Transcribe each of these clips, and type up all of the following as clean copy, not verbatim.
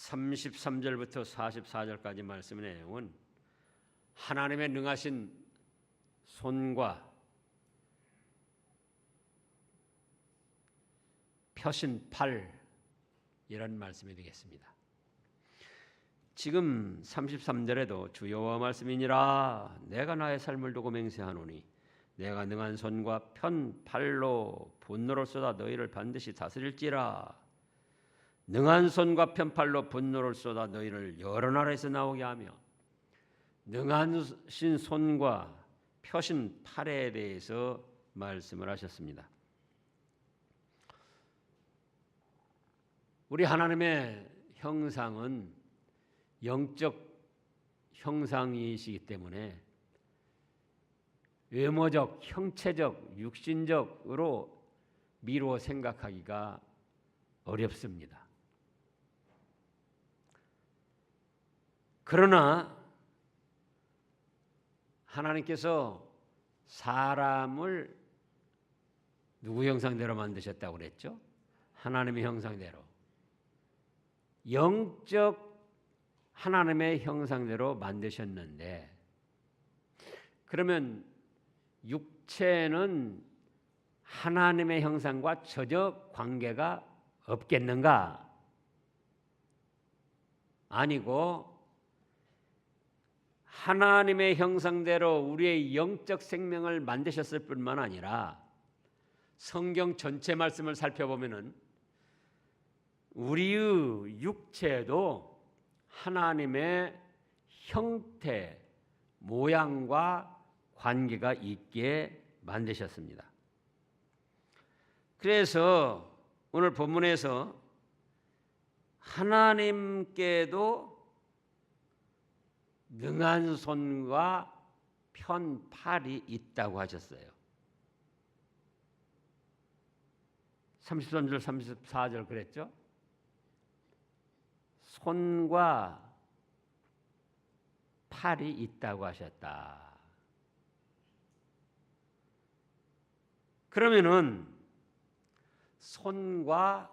33절부터 44절까지 말씀의 내용은 하나님의 능하신 손과 펴신 팔, 이런 말씀이 되겠습니다. 지금 33절에도 주 여호와 말씀이니라 내가 나의 삶을 두고 맹세하노니 내가 능한 손과 편 팔로 분노를 쏟아 너희를 반드시 다스릴지라. 능한 손과 편 팔로 분노를 쏟아 너희를 여러 나라에서 나오게 하며 능하신 손과 펴신 팔에 대해서 말씀을 하셨습니다. 우리 하나님의 형상은 영적 형상이시기 때문에 외모적, 형체적, 육신적으로 미루어 생각하기가 어렵습니다. 그러나 하나님께서 사람을 누구 형상대로 만드셨다고 그랬죠? 하나님의 형상대로. 영적 하나님의 형상대로 만드셨는데, 그러면 육체는 하나님의 형상과 전혀 관계가 없겠는가? 아니고 하나님의 형상대로 우리의 영적 생명을 만드셨을 뿐만 아니라 성경 전체 말씀을 살펴보면은 우리의 육체도 하나님의 형태, 모양과 관계가 있게 만드셨습니다. 그래서 오늘 본문에서 하나님께도 능한 손과 편 팔이 있다고 하셨어요. 33절 34절 그랬죠? 손과 팔이 있다고 하셨다. 그러면은 손과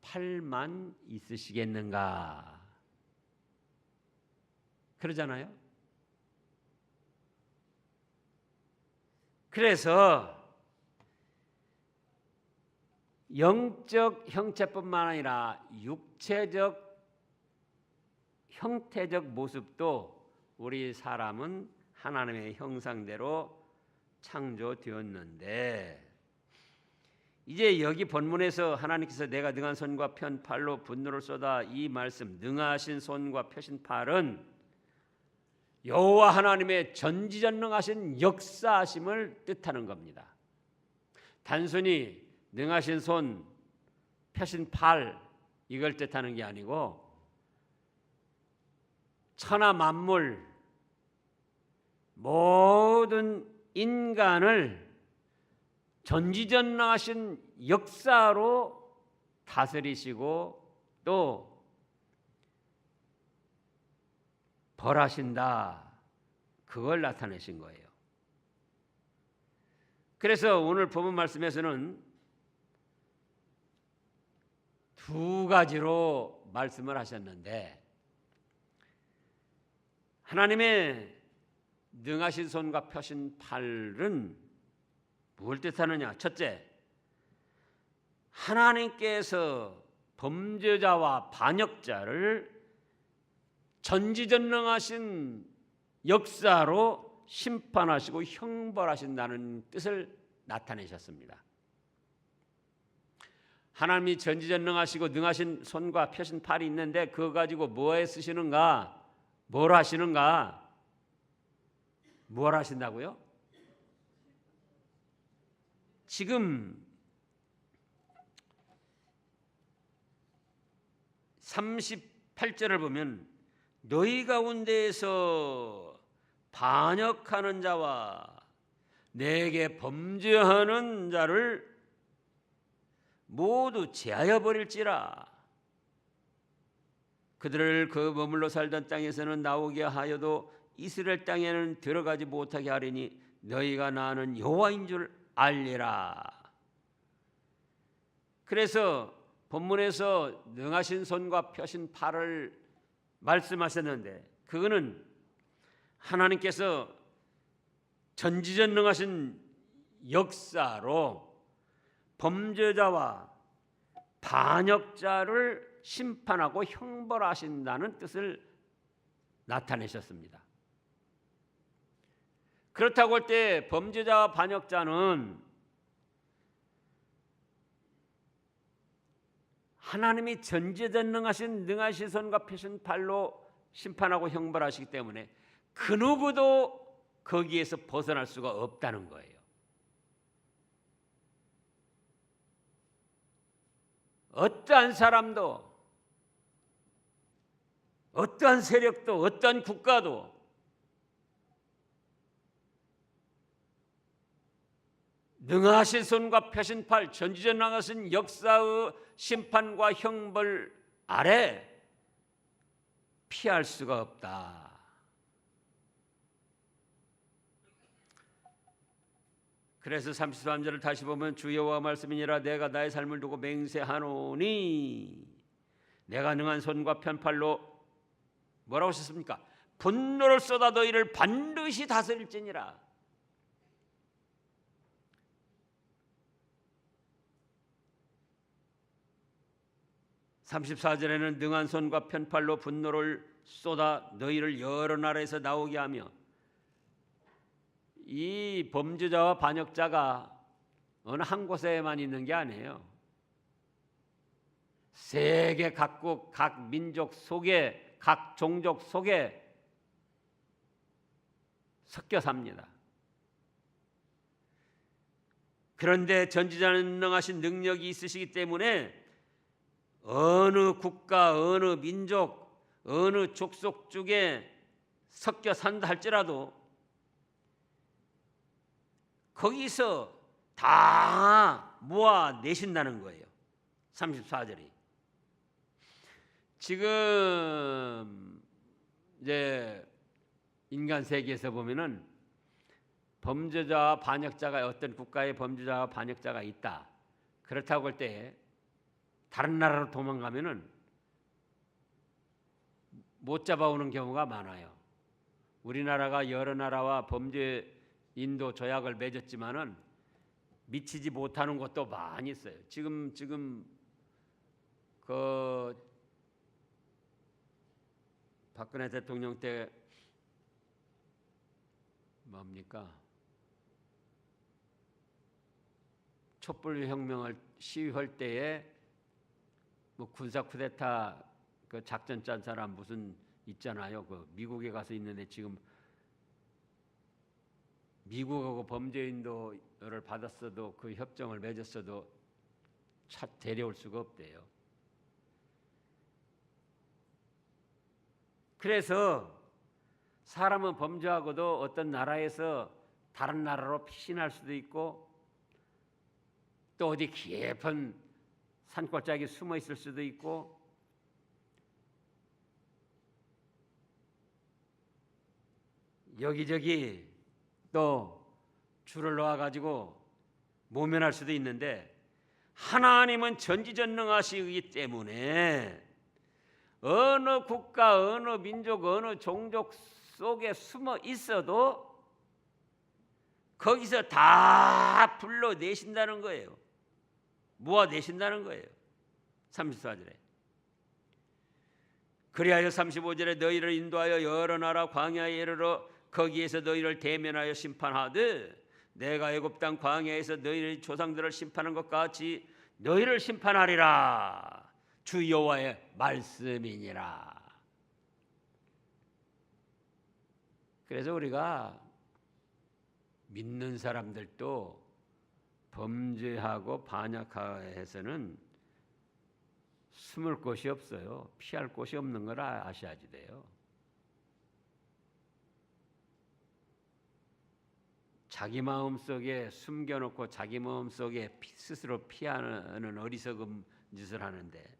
팔만 있으시겠는가? 그러잖아요. 그래서 영적 형체뿐만 아니라 육체적 형태적 모습도 우리 사람은 하나님의 형상대로 창조되었는데, 이제 여기 본문에서 하나님께서 내가 능한 손과 편 팔로 분노를 쏟아, 이 말씀 능하신 손과 펴신 팔은 여호와 하나님의 전지전능하신 역사하심을 뜻하는 겁니다. 단순히 능하신 손, 펴신 팔 이걸 뜻하는 게 아니고 천하 만물 모든 인간을 전지전능하신 역사로 다스리시고 또 벌하신다, 그걸 나타내신 거예요. 그래서 오늘 본문 말씀에서는 두 가지로 말씀을 하셨는데, 하나님의 능하신 손과 펴신 팔은 무엇을 뜻하느냐? 첫째, 하나님께서 범죄자와 반역자를 전지전능하신 역사로 심판하시고 형벌하신다는 뜻을 나타내셨습니다. 하나님이 전지전능하시고 능하신 손과 펴신 팔이 있는데 그거 가지고 뭐에 쓰시는가? 뭘 하시는가? 뭘 하신다고요? 지금 38절을 보면 너희 가운데에서 반역하는 자와 내게 범죄하는 자를 모두 제하여 버릴지라. 그들을 그 머물러 살던 땅에서는 나오게 하여도 이스라엘 땅에는 들어가지 못하게 하리니 너희가 나는 여호와인 줄 알리라. 그래서 본문에서 능하신 손과 펴신 팔을 말씀하셨는데 그거는 하나님께서 전지전능하신 역사로 범죄자와 반역자를 심판하고 형벌하신다는 뜻을 나타내셨습니다. 그렇다고 할 때 범죄자와 반역자는 하나님이 전지전능하신 능하신 손과 펴신 팔로 심판하고 형벌하시기 때문에 그 누구도 거기에서 벗어날 수가 없다는 거예요. 어떠한 사람도 어떠한 세력도 어떠한 국가도 능하신 손과 펴신 팔 전지전능하신 역사의 심판과 형벌 아래 피할 수가 없다. 그래서 33절을 다시 보면 주 여호와 말씀이니라 내가 나의 삶을 두고 맹세하노니 내가 능한 손과 편팔로 뭐라고 하셨습니까? 분노를 쏟아 너희를 반드시 다스릴지니라. (34절에는) 능한 손과 편팔로 분노를 쏟아 너희를 여러 나라에서 나오게 하며 이 범죄자와 반역자가 어느 한 곳에만 있는 게 아니에요. 세계 각국 각 민족 속에 각 종족 속에 섞여 삽니다. 그런데 전지전능하신 능력이 있으시기 때문에 어느 국가, 어느 민족, 어느 족속 중에 섞여 산다 할지라도 거기서 다 모아내신다는 거예요. 34절이. 지금 이제 인간 세계에서 보면은 범죄자와 반역자가 어떤 국가에 범죄자와 반역자가 있다. 그렇다고 할 때 다른 나라로 도망가면은 못 잡아오는 경우가 많아요. 우리나라가 여러 나라와 범죄 인도 조약을 맺었지만은 미치지 못하는 곳도 많이 있어요. 지금 그 박근혜 대통령 때 뭡니까? 촛불혁명을 시위할 때에 뭐 군사 쿠데타 그 작전 짠 사람 무슨 있잖아요. 그 미국에 가서 있는데 지금 미국하고 범죄 인도를 받았어도 그 협정을 맺었어도 데려올 수가 없대요. 그래서 사람은 범죄하고도 어떤 나라에서 다른 나라로 피신할 수도 있고 또 어디 깊은 산골짜기 숨어 있을 수도 있고 여기저기 또 줄을 놓아가지고 모면할 수도 있는데 하나님은 전지전능하시기 때문에 어느 국가, 어느 민족, 어느 종족 속에 숨어 있어도 거기서 다 불러내신다는 거예요. 모아내신다는 거예요. 34절에. 그리하여 35절에 너희를 인도하여 여러 나라 광야에 이르러 거기에서 너희를 대면하여 심판하되 내가 애굽 땅 광야에서 너희의 조상들을 심판한 것 같이 너희를 심판하리라. 주 여호와의 말씀이니라. 그래서 우리가 믿는 사람들도 범죄하고 반역해서는 숨을 곳이 없어요. 피할 곳이 없는 걸 아셔야지 돼요. 자기 마음속에 숨겨놓고 자기 마음속에 스스로 피하는 어리석은 짓을 하는데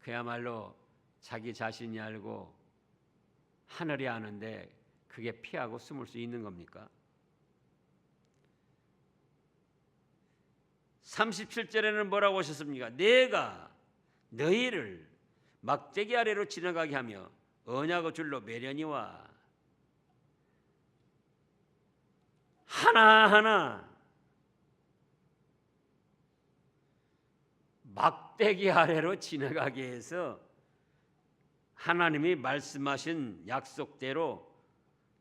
그야말로 자기 자신이 알고 하늘이 아는데 그게 피하고 숨을 수 있는 겁니까? 37절에는 뭐라고 하셨습니까? 내가 너희를 막대기 아래로 지나가게 하며 언약의 줄로 매려니와. 하나하나 막대기 아래로 지나가게 해서 하나님이 말씀하신 약속대로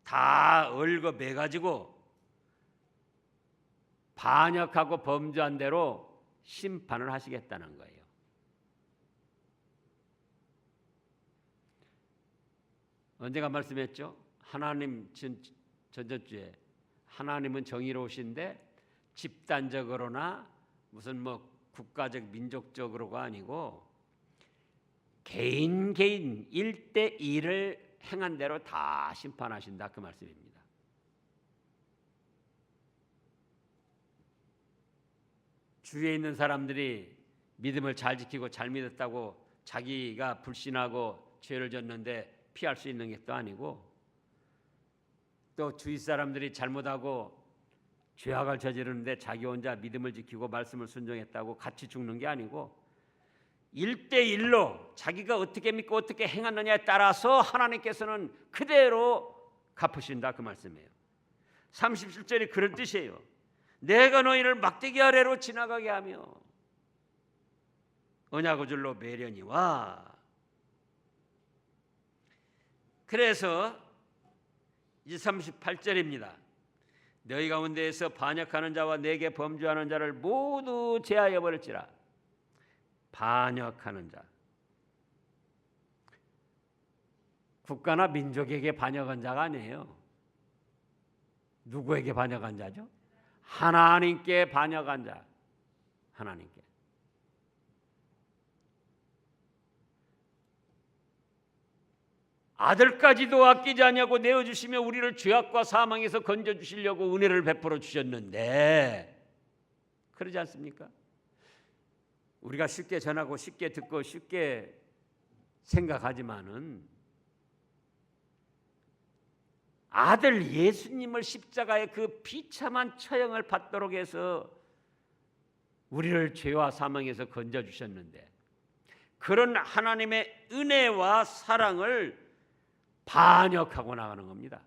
다 얽어매 가지고 반역하고 범죄한 대로 심판을 하시겠다는 거예요. 언제가 말씀했죠? 하나님 전전주에 하나님은 정의로우신데 집단적으로나 무슨 뭐 국가적 민족적으로가 아니고 개인 1대1을 행한 대로 다 심판하신다, 그 말씀입니다. 주위에 있는 사람들이 믿음을 잘 지키고 잘 믿었다고 자기가 불신하고 죄를 졌는데 피할 수 있는 게 또 아니고, 또 주위 사람들이 잘못하고 죄악을 저지르는데 자기 혼자 믿음을 지키고 말씀을 순종했다고 같이 죽는 게 아니고 1대1로 자기가 어떻게 믿고 어떻게 행하느냐에 따라서 하나님께서는 그대로 갚으신다, 그 말씀이에요. 37절이 그런 뜻이에요. 내가 너희를 막대기 아래로 지나가게 하며 언약의 줄로 매려니와. 그래서 이제 38절입니다. 너희 가운데에서 반역하는 자와 내게 범죄하는 자를 모두 제하여 버릴지라. 반역하는 자, 국가나 민족에게 반역한 자가 아니에요. 누구에게 반역한 자죠? 하나님께 반역한 자. 하나님께. 아들까지도 아끼지 아니하고 내어주시며 우리를 죄악과 사망에서 건져주시려고 은혜를 베풀어 주셨는데, 그러지 않습니까? 우리가 쉽게 전하고 쉽게 듣고 쉽게 생각하지만은 아들 예수님을 십자가의 그 비참한 처형을 받도록 해서 우리를 죄와 사망에서 건져주셨는데, 그런 하나님의 은혜와 사랑을 반역하고 나가는 겁니다.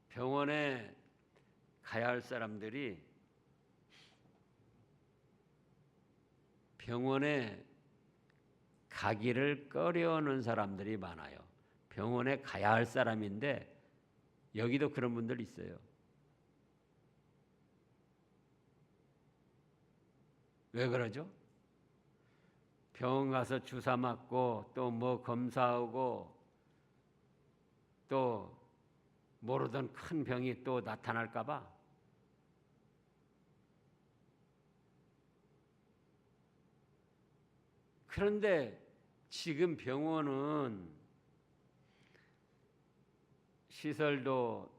병원에 가야 할 사람들이 병원에 가기를 꺼려하는 사람들이 많아요. 병원에 가야 할 사람인데 여기도 그런 분들 있어요. 왜 그러죠? 병원 가서 주사 맞고 또 뭐 검사하고 또 모르던 큰 병이 또 나타날까 봐. 그런데 지금 병원은 시설도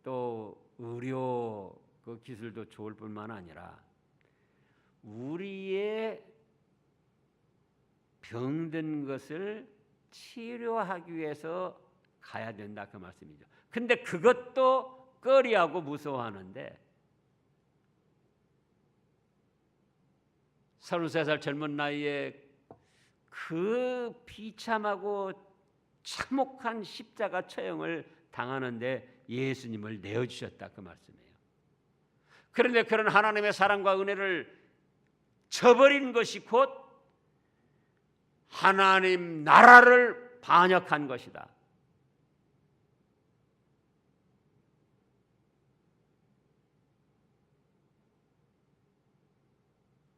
또 의료 그 기술도 좋을 뿐만 아니라 우리의 병든 것을 치료하기 위해서 가야 된다, 그 말씀이죠. 근데 그것도 꺼리하고 무서워하는데 33살 젊은 나이에 그 비참하고 참혹한 십자가 처형을 당하는데 예수님을 내어주셨다, 그 말씀이에요. 그런데 그런 하나님의 사랑과 은혜를 저버린 것이 곧 하나님 나라를 반역한 것이다.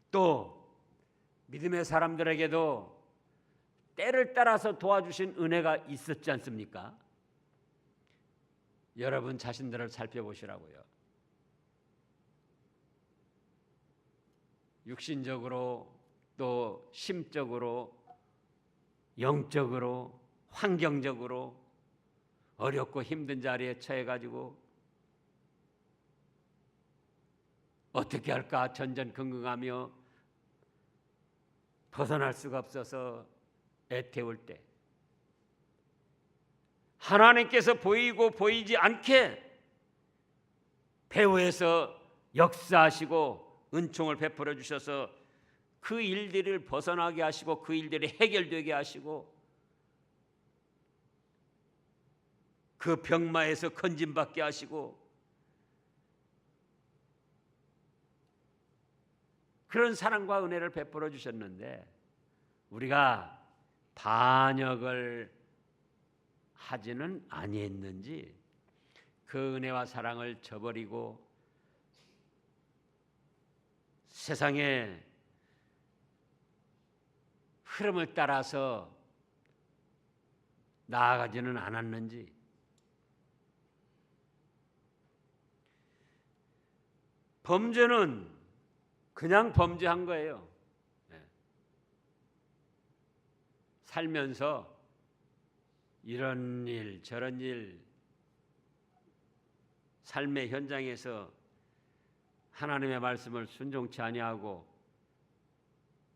또 믿음의 사람들에게도 때를 따라서 도와주신 은혜가 있었지 않습니까? 여러분 자신들을 살펴보시라고요. 육신적으로 또 심적으로 영적으로 환경적으로 어렵고 힘든 자리에 처해가지고 어떻게 할까 전전긍긍하며 벗어날 수가 없어서 애태울 때 하나님께서 보이고 보이지 않게 배후에서 역사하시고 은총을 베풀어 주셔서 그 일들을 벗어나게 하시고 그 일들이 해결되게 하시고 그 병마에서 건짐받게 하시고 그런 사랑과 은혜를 베풀어 주셨는데 우리가 반역을 하지는 아니했는지 그 은혜와 사랑을 저버리고 세상의 흐름을 따라서 나아가지는 않았는지 범죄는 그냥 범죄한 거예요. 살면서 이런 일 저런 일 삶의 현장에서 하나님의 말씀을 순종치 아니하고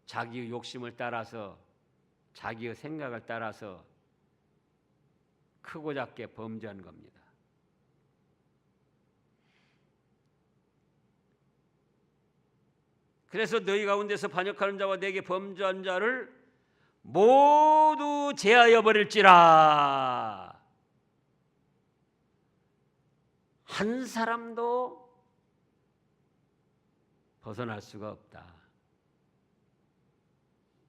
자기의 욕심을 따라서 자기의 생각을 따라서 크고 작게 범죄한 겁니다. 그래서 너희 가운데서 반역하는 자와 내게 범죄한 자를 모두 제하여 버릴지라. 한 사람도 벗어날 수가 없다.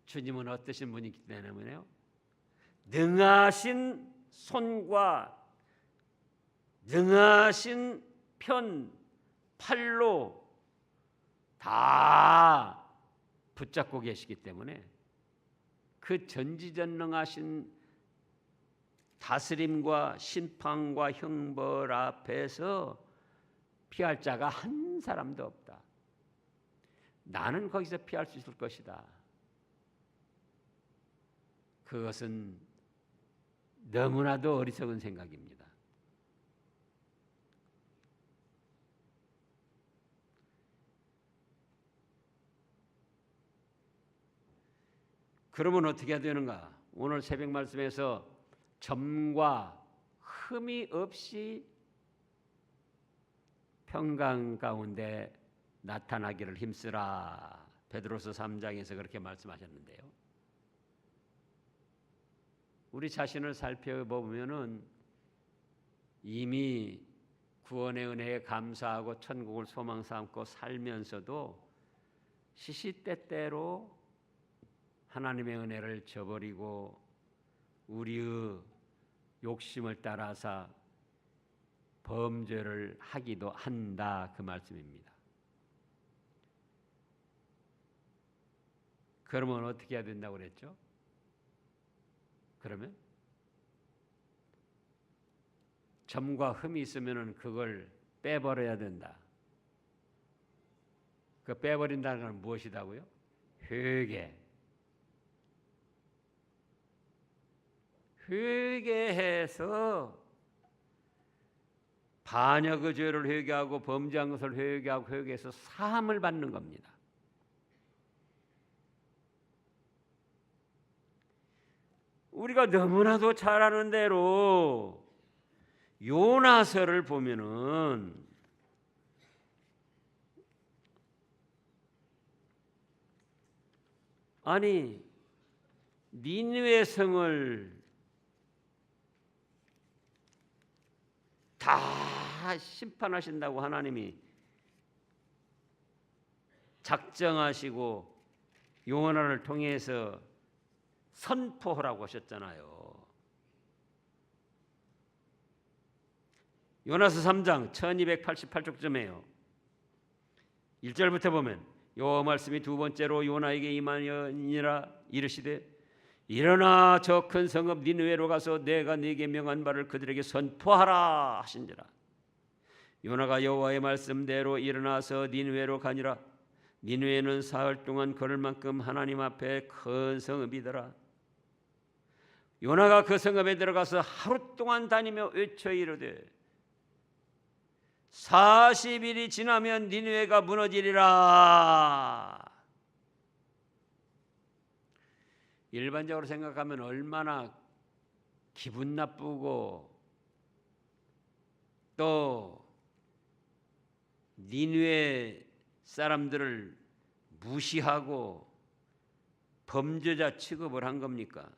주님은 어떠신 분이기 때문에요? 능하신 손과 능하신 편 팔로 다 붙잡고 계시기 때문에 그 전지전능하신 다스림과 심판과 형벌 앞에서 피할 자가 한 사람도 없다. 나는 거기서 피할 수 있을 것이다. 그것은 너무나도 어리석은 생각입니다. 그러면 어떻게 해야 되는가? 오늘 새벽 말씀에서 점과 흠이 없이 평강 가운데 나타나기를 힘쓰라. 베드로서 3장에서 그렇게 말씀하셨는데요. 우리 자신을 살펴보면은 이미 구원의 은혜에 감사하고 천국을 소망 삼고 살면서도 시시때때로 하나님의 은혜를 저버리고 우리의 욕심을 따라서 범죄를 하기도 한다, 그 말씀입니다. 그러면 어떻게 해야 된다고 그랬죠? 그러면 점과 흠이 있으면 그걸 빼버려야 된다. 그 빼버린다는 건 무엇이다고요? 회개. 회개해서 반역의 죄를 회개하고 범죄한 것을 회개하고 회개해서 사함을 받는 겁니다. 우리가 너무나도 잘 아는 대로 요나서를 보면은 아니 니느웨 성을 다 심판하신다고 하나님이 작정하시고 요나를 통해서 선포하라고 하셨잖아요. 요나서 3장 1288쪽쯤에요. 1절부터 보면 여호와 말씀이 두 번째로 요나에게 임하니라. 이르시되 일어나 저 큰 성읍 니느웨로 가서 내가 네게 명한 바를 그들에게 선포하라 하신지라. 요나가 여호와의 말씀대로 일어나서 니느웨로 가니라. 니느웨는 사흘 동안 걸을 만큼 하나님 앞에 큰 성읍이더라. 요나가 그 성읍에 들어가서 하루 동안 다니며 외쳐 이르되 40일이 지나면 니느웨가 무너지리라. 일반적으로 생각하면 얼마나 기분 나쁘고 또 니느웨 사람들을 무시하고 범죄자 취급을 한 겁니까?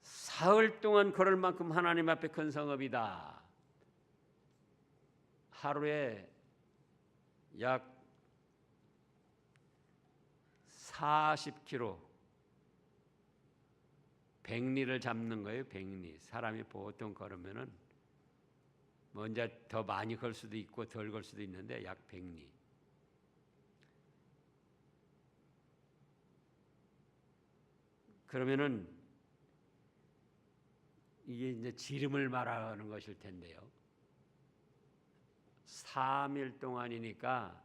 사흘 동안 걸을 만큼 하나님 앞에 큰 성읍이다. 하루에 약 40km 백리를 잡는 거예요. 백리. 사람이 보통 걸으면은 먼저 더 많이 걸 수도 있고 덜 걸 수도 있는데 약 백리. 그러면은 이게 이제 지름을 말하는 것일 텐데요. 3일 동안이니까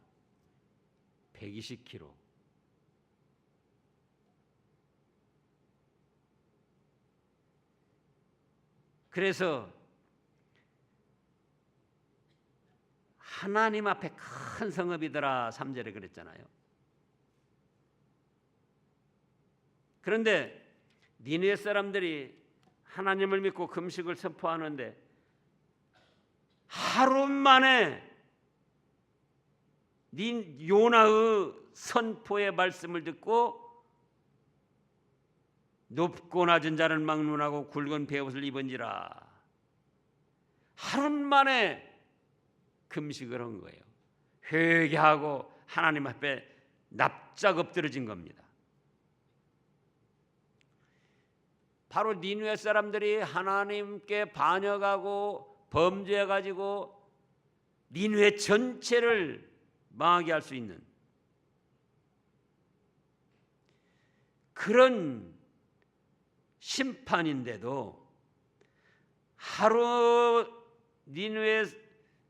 120km. 그래서 하나님 앞에 큰 성읍이더라 3절에 그랬잖아요. 그런데 니느웨 사람들이 하나님을 믿고 금식을 선포하는데 하루 만에 요나의 선포의 말씀을 듣고 높고 낮은 자를 막론하고 굵은 베옷을 입은지라 하루 만에 금식을 한 거예요. 회개하고 하나님 앞에 납작 엎드러진 겁니다. 바로 니느웨 사람들이 하나님께 반역하고 범죄해가지고 니느웨 전체를 망하게 할 수 있는 그런 심판인데도 하루 니느웨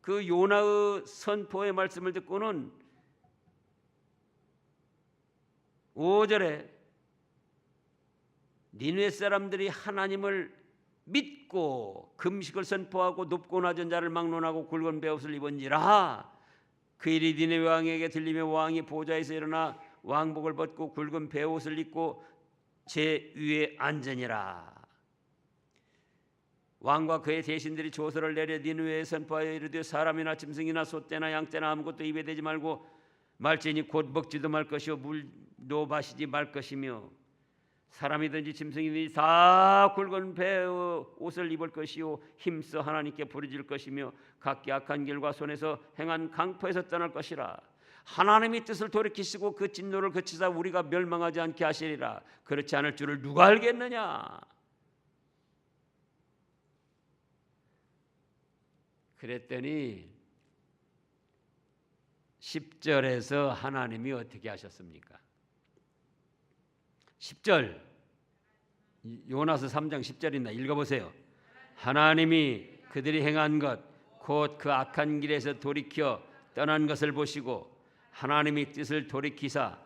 그 요나의 선포의 말씀을 듣고는 5절에 니느웨 사람들이 하나님을 믿고 금식을 선포하고 높고 낮은 자를 막론하고 굵은 베옷을 입은지라 그 일이 니느웨 왕에게 들리며 왕이 보좌에서 일어나 왕복을 벗고 굵은 베옷을 입고 제 위에 앉으니라. 왕과 그의 대신들이 조서를 내려 니느웨에 선포하여 이르되 사람이나 짐승이나 소떼나 양떼나 아무것도 입에 대지 말고 말지니 곧 먹지도 말 것이요 물도 마시지 말 것이며 사람이든지 짐승이든지 다 굵은 베옷을 입을 것이요 힘써 하나님께 부르짖을 것이며 각기 악한 길과 손에서 행한 강포에서 떠날 것이라. 하나님이 뜻을 돌이키시고 그 진노를 그치사 우리가 멸망하지 않게 하시리라. 그렇지 않을 줄을 누가 알겠느냐. 그랬더니 10절에서 하나님이 어떻게 하셨습니까? 10절 요나서 3장 10절입니다. 읽어보세요. 하나님이 그들이 행한 것 곧 그 악한 길에서 돌이켜 떠난 것을 보시고 하나님이 뜻을 돌이키사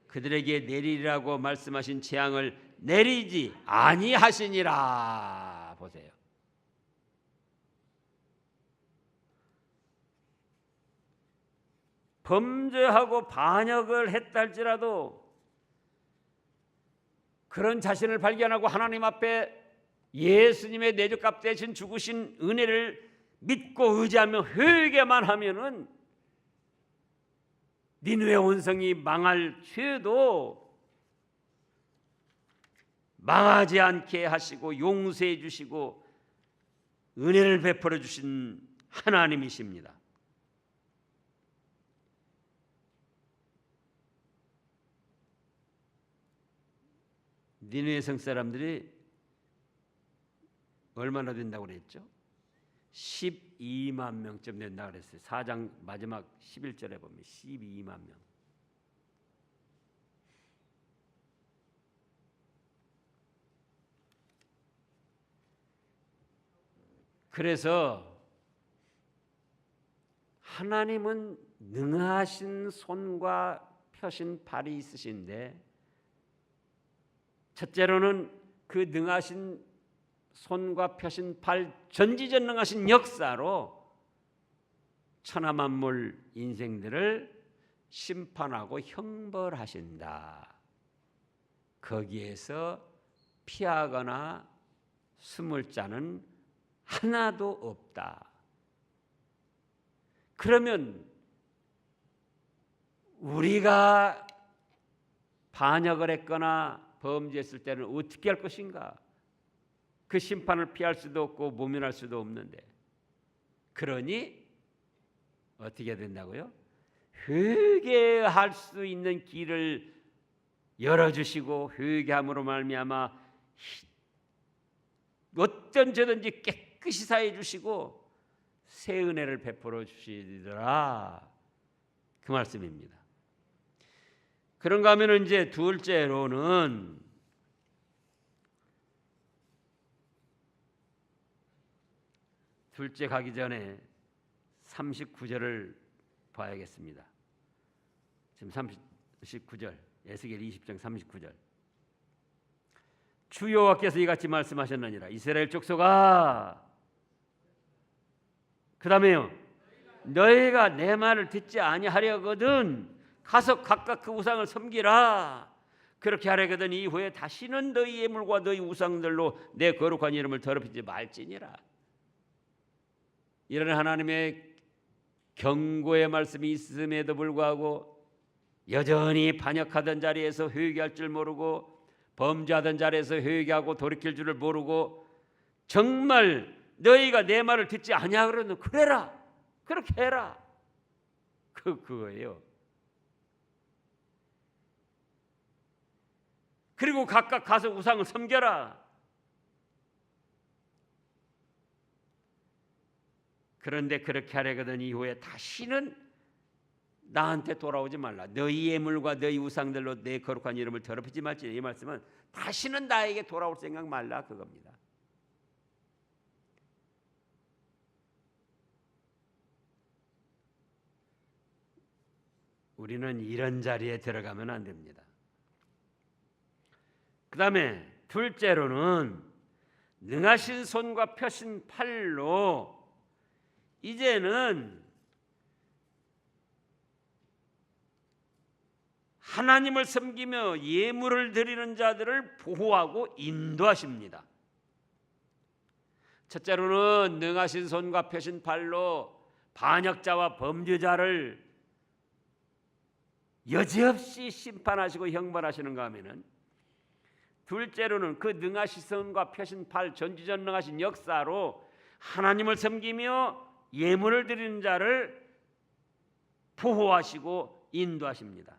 그들에게 내리라고 말씀하신 재앙을 내리지 아니하시니라. 보세요. 범죄하고 반역을 했다 할지라도 그런 자신을 발견하고 하나님 앞에 예수님의 내적값 대신 죽으신 은혜를 믿고 의지하며 회개만 하면은 니느웨 온성이 망할 죄도 망하지 않게 하시고 용서해 주시고 은혜를 베풀어 주신 하나님이십니다. 니느웨 성 사람들이 얼마나 된다고 그랬죠? 12만 명쯤 된다고 그랬어요. 4장 마지막 11절에 보면 12만 명. 그래서 하나님은 능하신 손과 펴신 발이 있으신데 첫째로는 그 능하신 손과 펴신 발 전지전능하신 역사로 천하만물 인생들을 심판하고 형벌하신다. 거기에서 피하거나 숨을 자는 하나도 없다. 그러면 우리가 반역을 했거나 범죄했을 때는 어떻게 할 것인가? 그 심판을 피할 수도 없고 모면할 수도 없는데, 그러니 어떻게 된다고요? 회개할 수 있는 길을 열어주시고 회개함으로 말미암아 어떤 죄든지 깨끗이 사해 주시고 새 은혜를 베풀어 주시더라, 그 말씀입니다. 그런가 하면 이제 둘째로는 둘째 가기 전에 39절을 봐야겠습니다. 지금 39절 에스겔 20장 39절. 주 여호와께서 이같이 말씀하셨느니라. 이스라엘 족속아, 그 다음에요, 너희가 내 말을 듣지 아니하려거든 가서 각각 그 우상을 섬기라. 그렇게 하려거든 이후에 다시는 너희 예물과 너희 우상들로 내 거룩한 이름을 더럽히지 말지니라. 이런 하나님의 경고의 말씀이 있음에도 불구하고 여전히 반역하던 자리에서 회개할 줄 모르고 범죄하던 자리에서 회개하고 돌이킬 줄을 모르고 정말 너희가 내 말을 듣지 아니하 그러면 그래라, 그렇게 해라, 그거예요. 그리고 각각 가서 우상을 섬겨라. 그런데 그렇게 하려거든 이후에 다시는 나한테 돌아오지 말라. 너희 예물과 너희 우상들로 내 거룩한 이름을 더럽히지 말지. 이 말씀은 다시는 나에게 돌아올 생각 말라, 그겁니다. 우리는 이런 자리에 들어가면 안 됩니다. 그 다음에 둘째로는 능하신 손과 펴신 팔로 이제는 하나님을 섬기며 예물을 드리는 자들을 보호하고 인도하십니다. 첫째로는 능하신 손과 펴신 팔로 반역자와 범죄자를 여지없이 심판하시고 형벌하시는가 하면은, 둘째로는 그 능하신 손과 펴신 팔, 전지전능하신 역사로 하나님을 섬기며 예물을 드리는 자를 보호하시고 인도하십니다.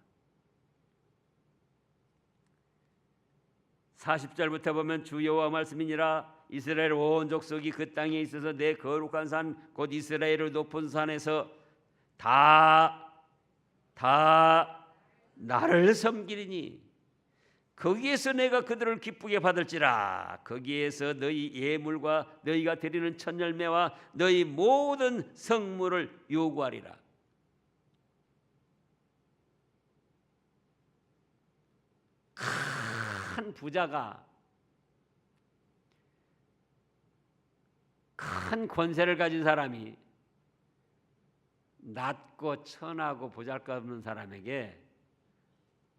40절부터 보면 주 여호와 말씀이니라. 이스라엘 온 족속이 그 땅에 있어서 내 거룩한 산 곧 이스라엘의 높은 산에서 다 나를 섬기리니 거기에서 내가 그들을 기쁘게 받을지라. 거기에서 너희 예물과 너희가 드리는 첫 열매와 너희 모든 성물을 요구하리라. 큰 부자가 큰 권세를 가진 사람이 낮고 천하고 보잘것없는 사람에게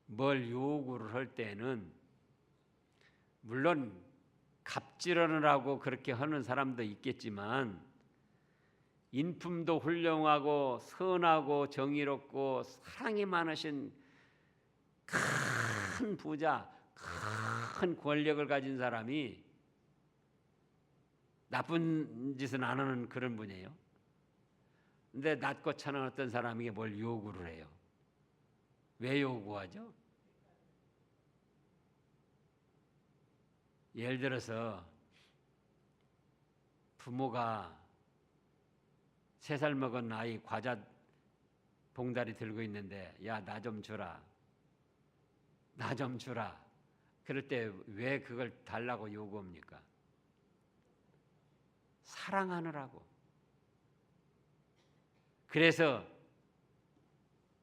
뭘 요구를 할 때는 물론 갑질하느라고 그렇게 하는 사람도 있겠지만 인품도 훌륭하고 선하고 정의롭고 사랑이 많으신 큰 부자, 큰 권력을 가진 사람이 나쁜 짓은 안 하는 그런 분이에요. 근데 낮고 천한 어떤 사람에게 뭘 요구를 해요. 왜 요구하죠? 예를 들어서 부모가 3살 먹은 아이 과자 봉다리 들고 있는데 야, 나 좀 주라. 나 좀 주라. 그럴 때 왜 그걸 달라고 요구합니까? 사랑하느라고. 그래서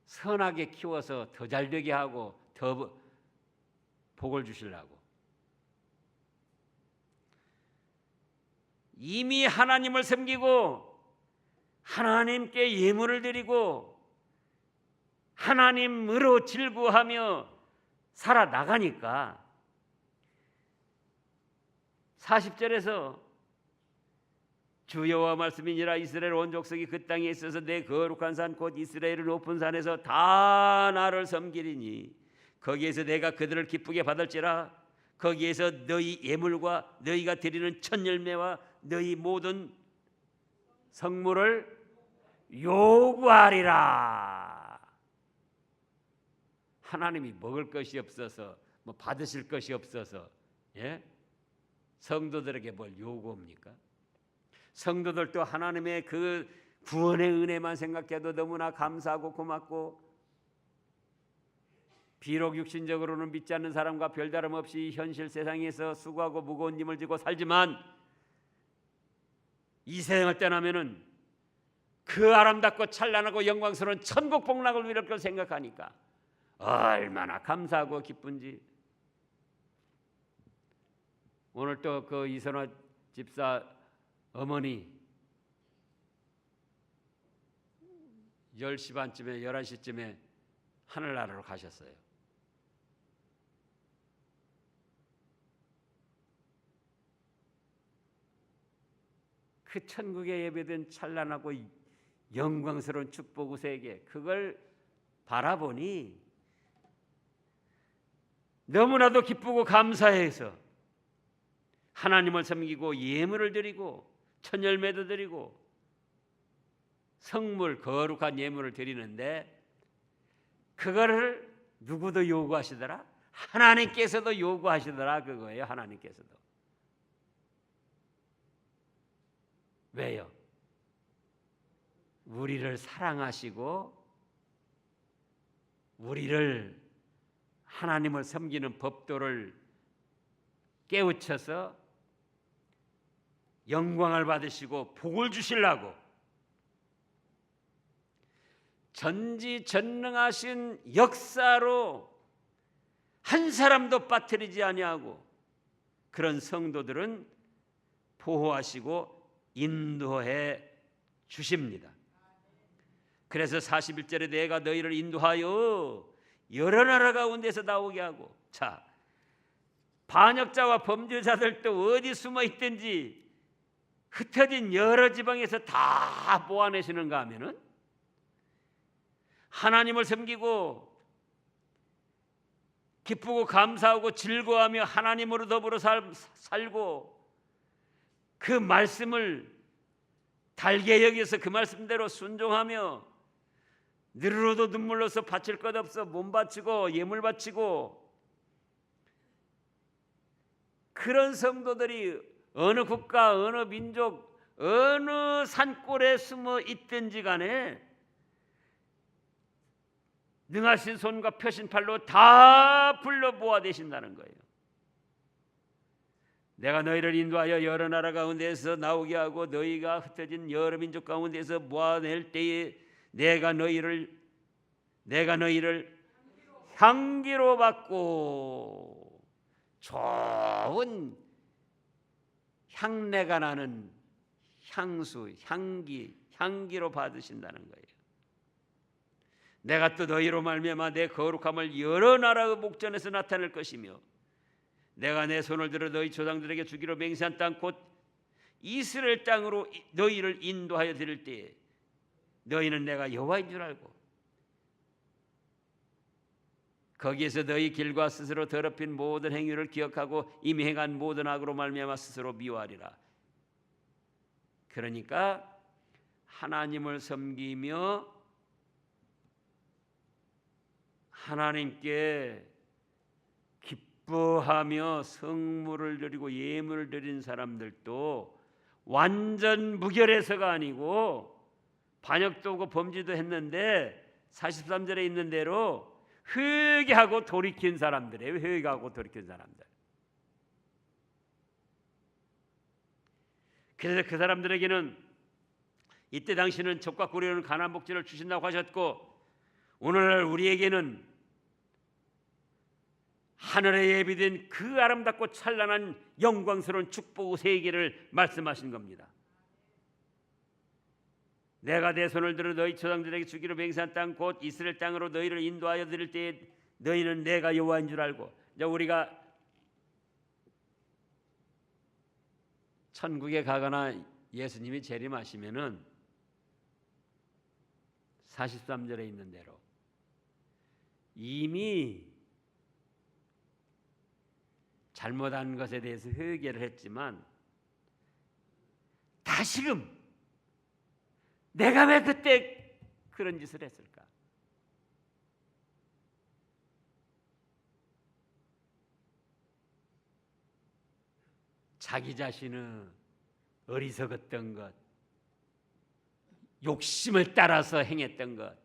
선하게 키워서 더 잘되게 하고 더 복을 주시려고. 이미 하나님을 섬기고 하나님께 예물을 드리고 하나님으로 즐거워하며 살아나가니까 40절에서 주 여호와 말씀이니라 이스라엘 온 족속이 그 땅에 있어서 내 거룩한 산 곧 이스라엘의 높은 산에서 다 나를 섬기리니 거기에서 내가 그들을 기쁘게 받을지라. 거기에서 너희 예물과 너희가 드리는 첫 열매와 너희 모든 성물을 요구하리라. 하나님이 먹을 것이 없어서 뭐 받으실 것이 없어서 성도들에게 뭘 요구합니까? 성도들도 하나님의 그 구원의 은혜만 생각해도 너무나 감사하고 고맙고, 비록 육신적으로는 믿지 않는 사람과 별다름 없이 현실 세상에서 수고하고 무거운 짐을 지고 살지만 이 세상을 떠나면은 그 아름답고 찬란하고 영광스러운 천국 복락을 이룰 걸 생각하니까 얼마나 감사하고 기쁜지. 오늘 또 그 이선화 집사 어머니 10시 반쯤에 11시쯤에 하늘나라로 가셨어요. 그 천국에 예배된 찬란하고 영광스러운 축복의 세계, 그걸 바라보니 너무나도 기쁘고 감사해서 하나님을 섬기고 예물을 드리고 첫 열매도 드리고 성물 거룩한 예물을 드리는데 그거를 누구도 요구하시더라? 하나님께서도 요구하시더라. 그거예요. 하나님께서도. 왜요? 우리를 사랑하시고 우리를 하나님을 섬기는 법도를 깨우쳐서 영광을 받으시고 복을 주시려고 전지전능하신 역사로 한 사람도 빠뜨리지 아니하고 그런 성도들은 보호하시고 인도해 주십니다. 그래서 41절에 내가 너희를 인도하여 여러 나라 가운데서 나오게 하고, 자, 반역자와 범죄자들도 어디 숨어 있든지 흩어진 여러 지방에서 다 모아내시는가 하면은 하나님을 섬기고 기쁘고 감사하고 즐거워하며 하나님으로 더불어 살고 그 말씀을 달게 여기서 그 말씀대로 순종하며 느르러도 눈물로서 바칠 것 없어 몸 바치고 예물 바치고, 그런 성도들이 어느 국가 어느 민족 어느 산골에 숨어 있든지 간에 능하신 손과 펴신 팔로 다 불러 모아내신다는 거예요. 내가 너희를 인도하여 여러 나라 가운데서 나오게 하고 너희가 흩어진 여러 민족 가운데서 모아낼 때에 내가 너희를 향기로 받고 좋은 향내가 나는 향수, 향기로 받으신다는 거예요. 내가 또 너희로 말미암아 내 거룩함을 여러 나라의 목전에서 나타낼 것이며 내가 내 손을 들어 너희 조상들에게 주기로 맹세한 땅 곧 이스라엘 땅으로 너희를 인도하여 드릴 때에 너희는 내가 여호와인 줄 알고 거기에서 너희 길과 스스로 더럽힌 모든 행위를 기억하고 이미 행한 모든 악으로 말미암아 스스로 미워하리라. 그러니까 하나님을 섬기며 하나님께 기뻐하며 성물을 드리고 예물을 드린 사람들도 완전 무결해서가 아니고 반역도 오고 범죄도 했는데 43절에 있는 대로 회개하고 돌이킨 사람들이에요. 회개하고 돌이킨 사람들. 그래서 그 사람들에게는 이때 당시는 적과 꿀이는 가나안 복지를 주신다고 하셨고 오늘날 우리에게는 하늘에 예비된 그 아름답고 찬란한 영광스러운 축복의 세계를 말씀하신 겁니다. 내가 내 손을 들어 너희 조상들에게 주기로 맹세한 땅 곧 이스라엘 땅으로 너희를 인도하여 드릴 때에 너희는 내가 여호와인 줄 알고. 이제 우리가 천국에 가거나 예수님이 재림하시면은 43절에 있는 대로 이미 잘못한 것에 대해서 회개를 했지만 다시금 내가 왜 그때 그런 짓을 했을까? 자기 자신의 어리석었던 것, 욕심을 따라서 행했던 것,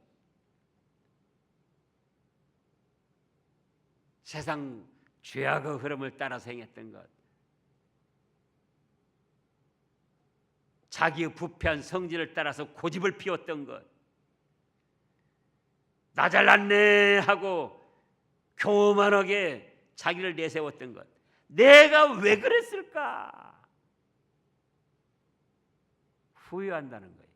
세상 죄악의 흐름을 따라서 행했던 것, 자기의 부패한 성질을 따라서 고집을 피웠던 것, 나 잘났네 하고 교만하게 자기를 내세웠던 것, 내가 왜 그랬을까? 후회한다는 거예요.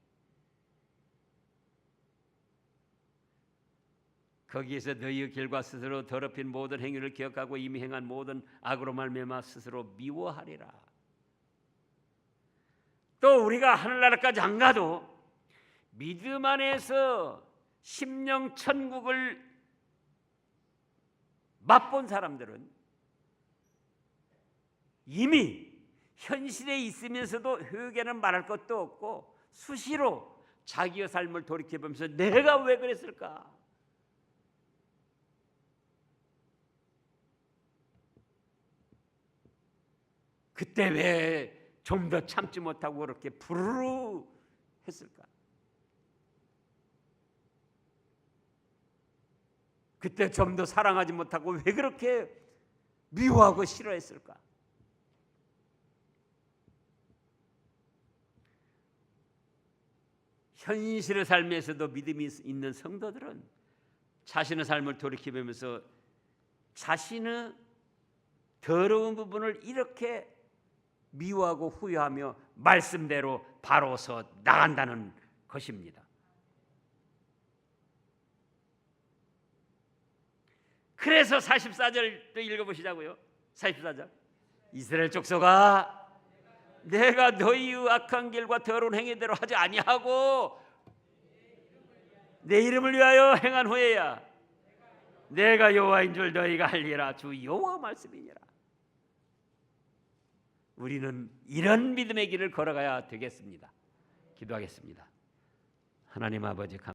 거기에서 너희의 길과 스스로 더럽힌 모든 행위를 기억하고 이미 행한 모든 악으로 말미암아 스스로 미워하리라. 또 우리가 하늘나라까지 안 가도 믿음 안에서 심령 천국을 맛본 사람들은 이미 현실에 있으면서도 회개는 말할 것도 없고 수시로 자기의 삶을 돌이켜보면서 내가 왜 그랬을까? 그때 왜 좀 더 참지 못하고 그렇게 부르르 했을까? 그때 좀 더 사랑하지 못하고 왜 그렇게 미워하고 싫어했을까? 현실의 삶에서도 믿음이 있는 성도들은 자신의 삶을 돌이켜보면서 자신의 더러운 부분을 이렇게 미워하고 후회하며 말씀대로 바로 서 나간다는 것입니다. 그래서 44절 또 읽어보시자고요. 44절 이스라엘 족속아 내가 너희의 악한 길과 더러운 행위대로 하지 아니하고 내 이름을 위하여 행한 후에야 내가 여호와인 줄 너희가 알리라. 주 여호와 말씀이니라. 우리는 이런 믿음의 길을 걸어가야 되겠습니다. 기도하겠습니다. 하나님 아버지